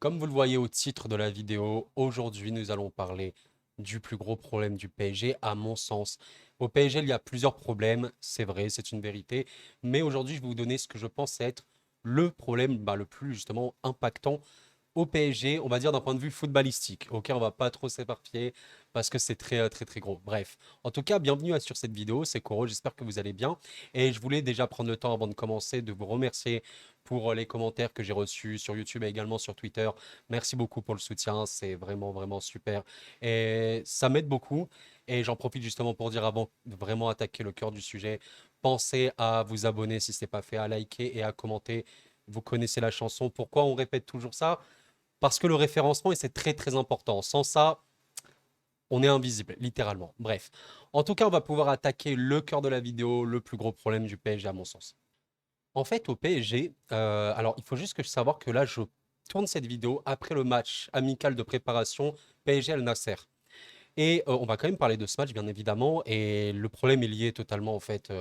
Comme vous le voyez au titre de la vidéo, aujourd'hui nous allons parler du plus gros problème du PSG, à mon sens. Au PSG, il y a plusieurs problèmes, c'est vrai, c'est une vérité, mais aujourd'hui je vais vous donner ce que je pense être le problème le plus justement impactant au PSG, on va dire d'un point de vue footballistique. Ok, on va pas trop s'éparpiller parce que c'est très gros. Bref, en tout cas, bienvenue sur cette vidéo, c'est Koro, j'espère que vous allez bien. Et je voulais déjà prendre le temps avant de commencer de vous remercier pour les commentaires que j'ai reçus sur YouTube et également sur Twitter. Merci beaucoup pour le soutien, c'est vraiment super. Et ça m'aide beaucoup. Et j'en profite justement pour dire avant de vraiment attaquer le cœur du sujet, pensez à vous abonner si ce n'est pas fait, à liker et à commenter. Vous connaissez la chanson. Pourquoi on répète toujours ça? Parce que le référencement, et c'est très important. Sans ça, on est invisible, littéralement. Bref. En tout cas, on va pouvoir attaquer le cœur de la vidéo, le plus gros problème du PSG à mon sens. En fait, au PSG, alors il faut juste que je savoir que là, je tourne cette vidéo après le match amical de préparation PSG Al Nasser. Et on va quand même parler de ce match, bien évidemment. Et le problème est lié totalement, en fait,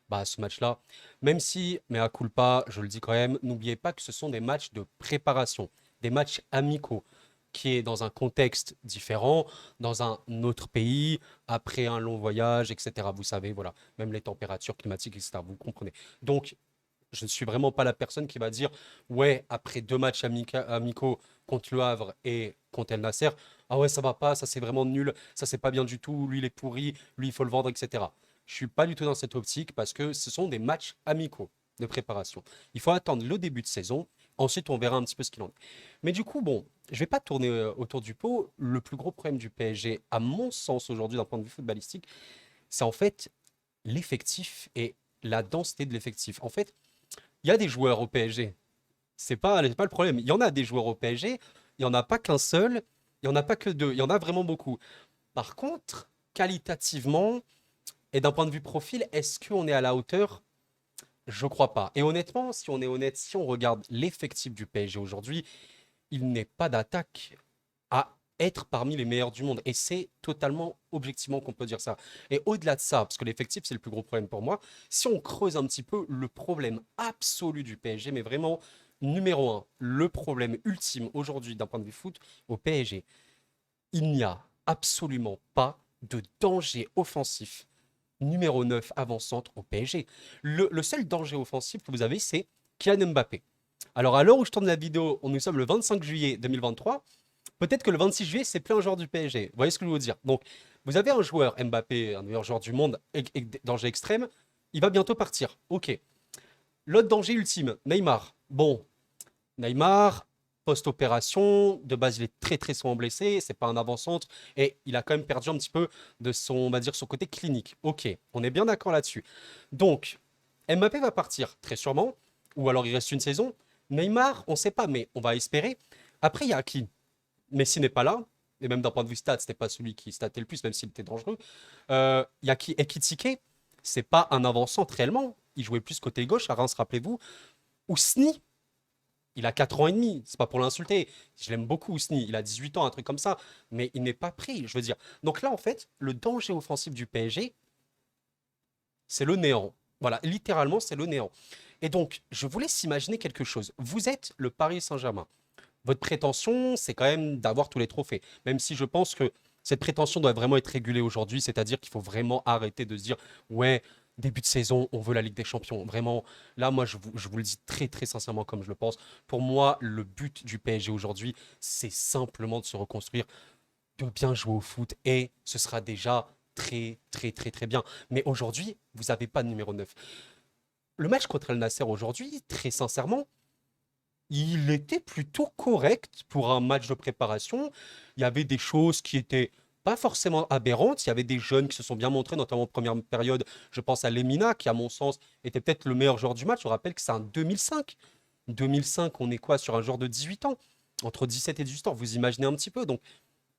à ce match-là. Même si, mais à culpa, je le dis quand même, n'oubliez pas que ce sont des matchs de préparation, des matchs amicaux, qui est dans un contexte différent, dans un autre pays, après un long voyage, etc. Vous savez, voilà, même les températures climatiques, etc. Vous comprenez. Donc, je ne suis vraiment pas la personne qui va dire, ouais, après deux matchs amicaux contre Le Havre et contre El Nasser, ah ouais, ça va pas, ça c'est vraiment nul, ça c'est pas bien du tout, lui il est pourri, lui il faut le vendre, etc. Je suis pas du tout dans cette optique parce que ce sont des matchs amicaux de préparation. Il faut attendre le début de saison, ensuite on verra un petit peu ce qu'il en est. Mais du coup, bon, je vais pas tourner autour du pot. Le plus gros problème du PSG, à mon sens aujourd'hui d'un point de vue footballistique, c'est en fait l'effectif et la densité de l'effectif. En fait, il y a des joueurs au PSG. C'est pas le problème. Il y en a des joueurs au PSG. Il n'y en a pas qu'un seul. Il n'y en a pas que deux. Il y en a vraiment beaucoup. Par contre, qualitativement et d'un point de vue profil, est-ce qu'on est à la hauteur? Je crois pas. Et honnêtement, si on est honnête, si on regarde l'effectif du PSG aujourd'hui, il n'est pas d'attaque à être parmi les meilleurs du monde. Et c'est totalement objectivement qu'on peut dire ça. Et au-delà de ça, parce que l'effectif, c'est le plus gros problème pour moi, si on creuse un petit peu le problème absolu du PSG, mais vraiment numéro un, le problème ultime aujourd'hui d'un point de vue foot au PSG, il n'y a absolument pas de danger offensif numéro 9 avant-centre au PSG. Le seul danger offensif que vous avez, c'est Kylian Mbappé. Alors, à l'heure où je tourne la vidéo, nous sommes le 25 juillet 2023. Peut-être que le 26 juillet, c'est plein un joueur du PSG. Vous voyez ce que je veux dire? Donc, vous avez un joueur, Mbappé, un meilleur joueur du monde, danger extrême. Il va bientôt partir. Ok. L'autre danger ultime, Neymar. Bon, Neymar, post-opération, de base, il est très souvent blessé. C'est pas un avant-centre. Et il a quand même perdu un petit peu de son, on va dire, son côté clinique. Ok, on est bien d'accord là-dessus. Donc, Mbappé va partir, très sûrement. Ou alors il reste une saison. Neymar, on ne sait pas, mais on va espérer. Après, il y a qui? Messi n'est pas là, et même d'un point de vue stats, c'était pas celui qui statait le plus, même s'il était dangereux. Il y a qui Ekitike, c'est pas un avant-centre réellement. Il jouait plus côté gauche à Reims, rappelez-vous. Ousni, il a 4 ans et demi, c'est pas pour l'insulter. Je l'aime beaucoup, Ousni. Il a 18 ans, un truc comme ça, mais il n'est pas pris, je veux dire. Donc là, en fait, le danger offensif du PSG, c'est le néant. Voilà, littéralement, c'est le néant. Et donc, je vous laisse imaginer quelque chose. Vous êtes le Paris Saint-Germain. Votre prétention, c'est quand même d'avoir tous les trophées. Même si je pense que cette prétention doit vraiment être régulée aujourd'hui, c'est-à-dire qu'il faut vraiment arrêter de se dire, ouais, début de saison, on veut la Ligue des Champions. Vraiment, là, moi, je vous le dis très sincèrement comme je le pense. Pour moi, le but du PSG aujourd'hui, c'est simplement de se reconstruire, de bien jouer au foot et ce sera déjà très bien. Mais aujourd'hui, vous n'avez pas de numéro 9. Le match contre El Nasser aujourd'hui, très sincèrement, il était plutôt correct pour un match de préparation. Il y avait des choses qui étaient pas forcément aberrantes. Il y avait des jeunes qui se sont bien montrés, notamment en première période. Je pense à Lemina, qui, à mon sens, était peut-être le meilleur joueur du match. On rappelle que c'est un 2005. 2005, on est quoi sur un joueur de 18 ans? Entre 17 et 18 ans, vous imaginez un petit peu. Donc,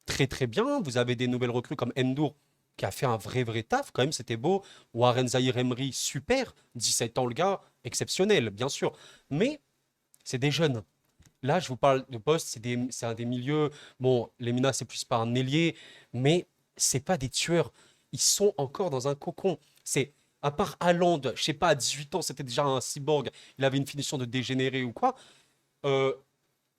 très bien. Vous avez des nouvelles recrues comme Endur, qui a fait un vrai taf. Quand même, c'était beau. Warren Zahir Emery, super. 17 ans, le gars, exceptionnel, bien sûr. Mais c'est des jeunes. Là, je vous parle de poste, c'est un des milieux. Bon, Lemina, c'est plus pas un ailier, mais c'est pas des tueurs. Ils sont encore dans un cocon. C'est, à part Haaland, je sais pas, à 18 ans, c'était déjà un cyborg. Il avait une finition de dégénéré ou quoi. Euh,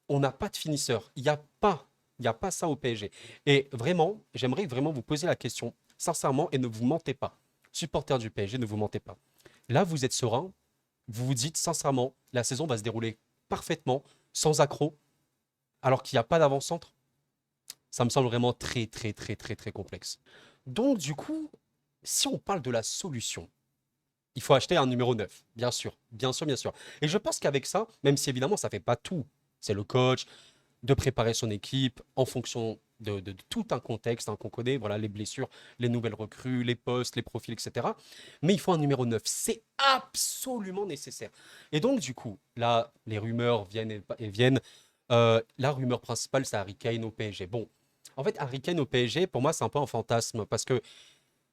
on n'a pas de finisseur. Il y a pas ça au PSG. Et vraiment, j'aimerais vraiment vous poser la question, sincèrement, et ne vous mentez pas. Supporters du PSG, ne vous mentez pas. Là, vous êtes serein, vous vous dites sincèrement, la saison va se dérouler parfaitement, sans accroc, alors qu'il n'y a pas d'avant-centre. Ça me semble vraiment très, très, très, très, très complexe. Donc, du coup, si on parle de la solution, il faut acheter un numéro 9, bien sûr, bien sûr, bien sûr. Et je pense qu'avec ça, même si évidemment ça ne fait pas tout, c'est le coach, de préparer son équipe en fonction de tout un contexte qu'on connaît, voilà, les blessures, les nouvelles recrues, les postes, les profils, etc. Mais il faut un numéro 9, c'est absolument nécessaire. Et donc, du coup, là, les rumeurs viennent et viennent. La rumeur principale, c'est Harry Kane au PSG. Bon, en fait, Harry Kane au PSG, pour moi, c'est un peu un fantasme parce que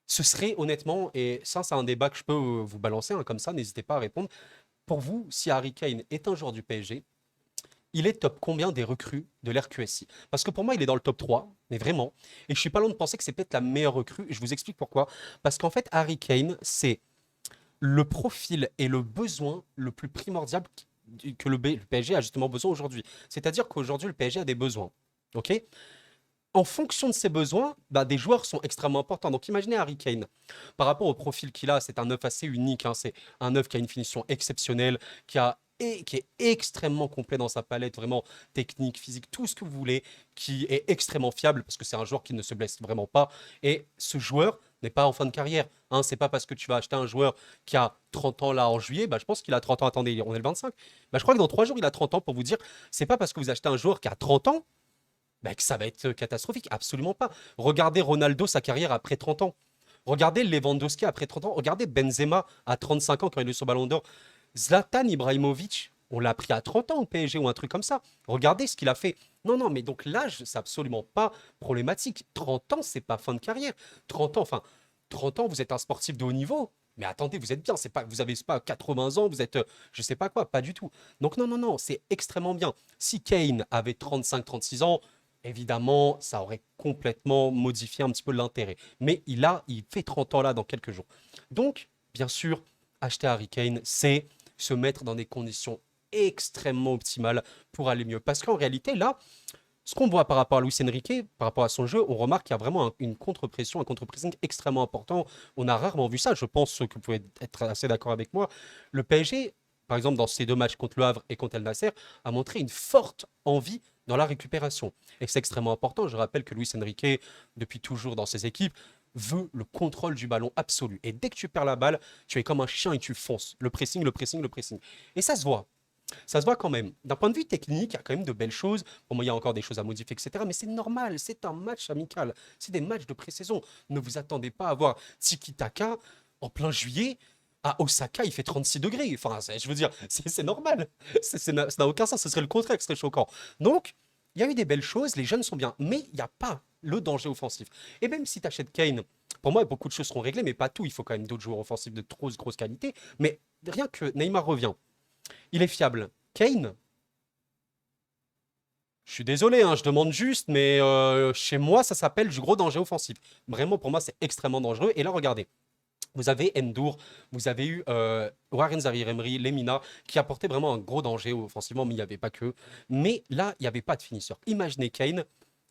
ce serait honnêtement, et ça, c'est un débat que je peux vous balancer, hein, comme ça, n'hésitez pas à répondre. Pour vous, si Harry Kane est un joueur du PSG, il est top combien des recrues de l'RQSI? Parce que pour moi, il est dans le top 3, mais vraiment. Et je suis pas loin de penser que c'est peut-être la meilleure recrue. Je vous explique pourquoi. Parce qu'en fait, Harry Kane, c'est le profil et le besoin le plus primordial que le PSG a justement besoin aujourd'hui. C'est-à-dire qu'aujourd'hui, le PSG a des besoins. OK? En fonction de ses besoins, bah, des joueurs sont extrêmement importants. Donc imaginez Harry Kane. Par rapport au profil qu'il a, c'est un œuf assez unique, hein. C'est un œuf qui a une finition exceptionnelle, qui est extrêmement complet dans sa palette, vraiment technique, physique, tout ce que vous voulez, qui est extrêmement fiable parce que c'est un joueur qui ne se blesse vraiment pas. Et ce joueur n'est pas en fin de carrière, hein. C'est pas parce que tu vas acheter un joueur qui a 30 ans là en juillet, bah, je pense qu'il a 30 ans. Attendez, on est le 25. Bah, je crois que dans 3 jours, il a 30 ans pour vous dire, c'est pas parce que vous achetez un joueur qui a 30 ans bah, que ça va être catastrophique. Absolument pas. Regardez Ronaldo, sa carrière après 30 ans. Regardez Lewandowski après 30 ans. Regardez Benzema à 35 ans quand il est sur Ballon d'Or. Zlatan Ibrahimovic, on l'a pris à 30 ans au PSG ou un truc comme ça. Regardez ce qu'il a fait. Non, non, mais donc l'âge, c'est absolument pas problématique. 30 ans, c'est pas fin de carrière. 30 ans, enfin, 30 ans, vous êtes un sportif de haut niveau. Mais attendez, vous êtes bien, c'est pas, vous avez pas 80 ans, vous êtes, je sais pas quoi, pas du tout. Donc non, non, non, c'est extrêmement bien. Si Kane avait 35, 36 ans, évidemment, ça aurait complètement modifié un petit peu l'intérêt. Mais il fait 30 ans là dans quelques jours. Donc, bien sûr, acheter Harry Kane, c'est se mettre dans des conditions extrêmement optimales pour aller mieux. Parce qu'en réalité, là, ce qu'on voit par rapport à Luis Enrique, par rapport à son jeu, on remarque qu'il y a vraiment une contre-pression, un contre-pressing extrêmement important. On a rarement vu ça. Je pense que vous pouvez être assez d'accord avec moi. Le PSG, par exemple, dans ces 2 matchs contre le Havre et contre El Nasser, a montré une forte envie dans la récupération. Et c'est extrêmement important. Je rappelle que Luis Enrique, depuis toujours dans ses équipes, veut le contrôle du ballon absolu. Et dès que tu perds la balle, tu es comme un chien et tu fonces. Le pressing, le pressing, le pressing. Et ça se voit. Ça se voit quand même. D'un point de vue technique, il y a quand même de belles choses. Pour moi, il y a encore des choses à modifier, etc. Mais c'est normal, c'est un match amical. C'est des matchs de pré-saison. Ne vous attendez pas à voir Tiki-Taka en plein juillet. À Osaka, il fait 36 degrés. Enfin, je veux dire, c'est normal. Ça n'a aucun sens. Ce serait le contraire qui serait choquant. Donc, il y a eu des belles choses. Les jeunes sont bien. Mais il n'y a pas le danger offensif. Et même si tu achètes Kane, pour moi, beaucoup de choses seront réglées, mais pas tout. Il faut quand même d'autres joueurs offensifs de trop grosse qualité. Mais rien que Neymar revient. Il est fiable. Kane, je suis désolé, hein, je demande juste, mais chez moi, ça s'appelle du gros danger offensif. Vraiment, pour moi, c'est extrêmement dangereux. Et là, regardez, vous avez Endur, vous avez eu Warren Zaïre-Emery, Lemina, qui apportaient vraiment un gros danger offensivement, mais il n'y avait pas que. Mais là, il n'y avait pas de finisseur. Imaginez Kane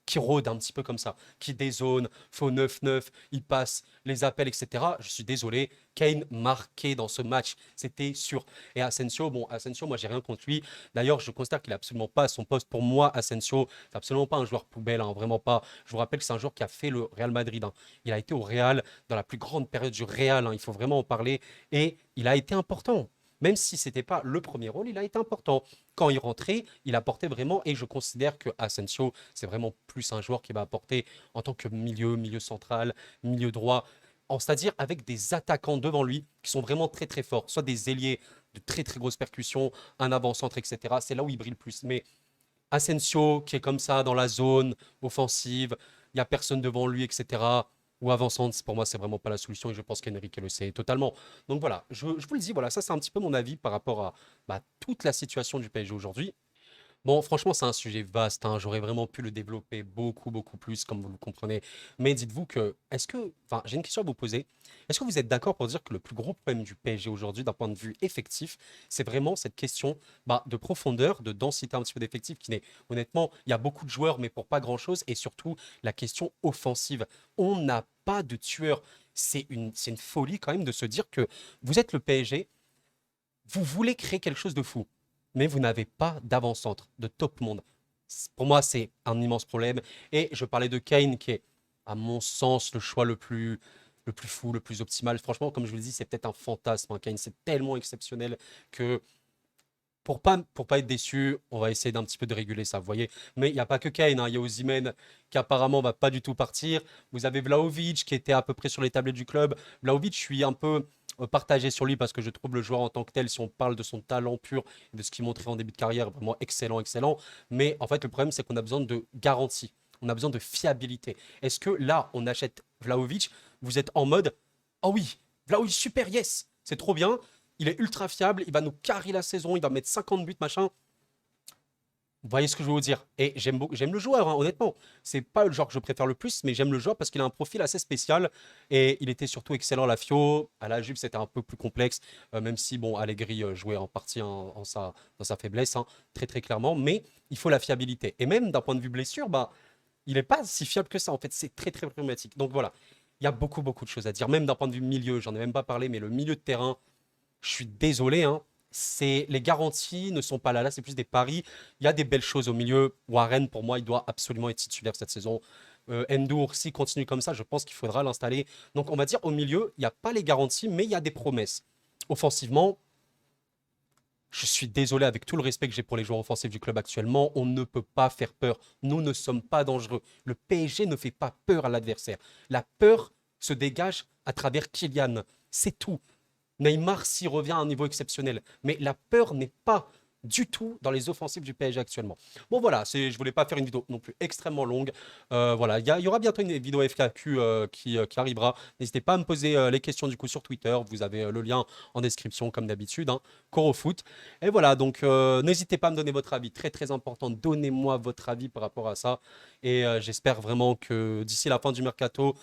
qui rôde un petit peu comme ça, qui dézone, faux 9-9, il passe les appels, etc. Je suis désolé, Kane marqué dans ce match, c'était sûr. Et Asensio, bon, Asensio, moi j'ai rien contre lui. D'ailleurs, je considère qu'il n'est absolument pas à son poste. Pour moi, Asensio, c'est absolument pas un joueur poubelle, hein, vraiment pas. Je vous rappelle que c'est un joueur qui a fait le Real Madrid, hein. Il a été au Real dans la plus grande période du Real, hein, il faut vraiment en parler. Et il a été important. Même si ce n'était pas le premier rôle, il a été important. Quand il rentrait, il apportait vraiment, et je considère que Asensio, c'est vraiment plus un joueur qui va apporter en tant que milieu central, milieu droit, c'est-à-dire avec des attaquants devant lui qui sont vraiment très très forts, soit des ailiers de très très grosses percussions, un avant-centre, etc. C'est là où il brille le plus. Mais Asensio, qui est comme ça dans la zone offensive, il n'y a personne devant lui, etc. Ou avant-centre, pour moi, c'est vraiment pas la solution et je pense qu'Enrique le sait totalement. Donc voilà, je vous le dis, voilà, ça c'est un petit peu mon avis par rapport à bah, toute la situation du PSG aujourd'hui. Bon, franchement, c'est un sujet vaste, hein. J'aurais vraiment pu le développer beaucoup, beaucoup plus, comme vous le comprenez. Mais dites-vous que, enfin, j'ai une question à vous poser. Est-ce que vous êtes d'accord pour dire que le plus gros problème du PSG aujourd'hui, d'un point de vue effectif, c'est vraiment cette question de profondeur, de densité un petit peu d'effectif, qui n'est, honnêtement, il y a beaucoup de joueurs, mais pour pas grand-chose, et surtout la question offensive. On n'a pas de tueur. C'est une folie quand même de se dire que vous êtes le PSG, vous voulez créer quelque chose de fou, mais vous n'avez pas d'avant-centre, de top monde. Pour moi, c'est un immense problème. Et je parlais de Kane, qui est, à mon sens, le choix le plus fou, le plus optimal. Franchement, comme je vous le dis, c'est peut-être un fantasme, hein. Kane, c'est tellement exceptionnel que pour pas être déçu, on va essayer d'un petit peu de réguler ça, vous voyez. Mais il n'y a pas que Kane, hein. Il y a Osimhen qui apparemment va pas du tout partir. Vous avez Vlahovic qui était à peu près sur les tablettes du club. Vlahovic, je suis un peu partagé sur lui parce que je trouve le joueur en tant que tel, si on parle de son talent pur et de ce qu'il montrait en début de carrière, vraiment excellent, excellent. Mais en fait, le problème, c'est qu'on a besoin de garantie. On a besoin de fiabilité. Est-ce que là, on achète Vlahovic, vous êtes en mode, oh oui, Vlahovic, super, yes, c'est trop bien, il est ultra fiable, il va nous carrer la saison, il va mettre 50 buts, machin. Vous voyez ce que je veux vous dire? Et j'aime le joueur, hein, honnêtement. C'est pas le genre que je préfère le plus, mais j'aime le joueur parce qu'il a un profil assez spécial et il était surtout excellent à la Fio. À la Juve, c'était un peu plus complexe, même si, bon, Allegri jouait en partie dans sa faiblesse, hein, très très clairement. Mais il faut la fiabilité. Et même d'un point de vue blessure, il n'est pas si fiable que ça. En fait, c'est très très problématique. Donc voilà, il y a beaucoup beaucoup de choses à dire. Même d'un point de vue milieu, j'en ai même pas parlé, mais le milieu de terrain. Je suis désolé, hein. Les garanties ne sont pas là. Là, c'est plus des paris. Il y a des belles choses au milieu. Warren, pour moi, il doit absolument être titulaire cette saison. Ndour, s'il continue comme ça, je pense qu'il faudra l'installer. Donc, on va dire au milieu, il n'y a pas les garanties, mais il y a des promesses. Offensivement, je suis désolé avec tout le respect que j'ai pour les joueurs offensifs du club actuellement. On ne peut pas faire peur. Nous ne sommes pas dangereux. Le PSG ne fait pas peur à l'adversaire. La peur se dégage à travers Kylian. C'est tout. Neymar s'y revient à un niveau exceptionnel. Mais la peur n'est pas du tout dans les offensives du PSG actuellement. Bon voilà, je voulais pas faire une vidéo non plus extrêmement longue. Voilà, il y aura bientôt une vidéo FAQ qui arrivera. N'hésitez pas à me poser les questions du coup sur Twitter. Vous avez le lien en description comme d'habitude, hein, Corofoot. Et voilà, donc n'hésitez pas à me donner votre avis. Très très important, donnez-moi votre avis par rapport à ça. Et j'espère vraiment que d'ici la fin du mercato,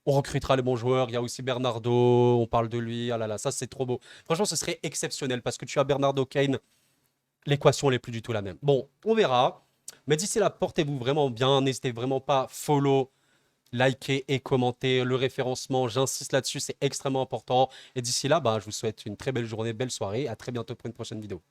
on recrutera les bons joueurs. Il y a aussi Bernardo, on parle de lui. Ah là là, ça c'est trop beau. Franchement, ce serait exceptionnel parce que tu as Bernardo Kane, l'équation n'est plus du tout la même. Bon, on verra. Mais d'ici là, portez-vous vraiment bien. N'hésitez vraiment pas follow, liker et commenter le référencement. J'insiste là-dessus, c'est extrêmement important. Et d'ici là, je vous souhaite une très belle journée, belle soirée. À très bientôt pour une prochaine vidéo.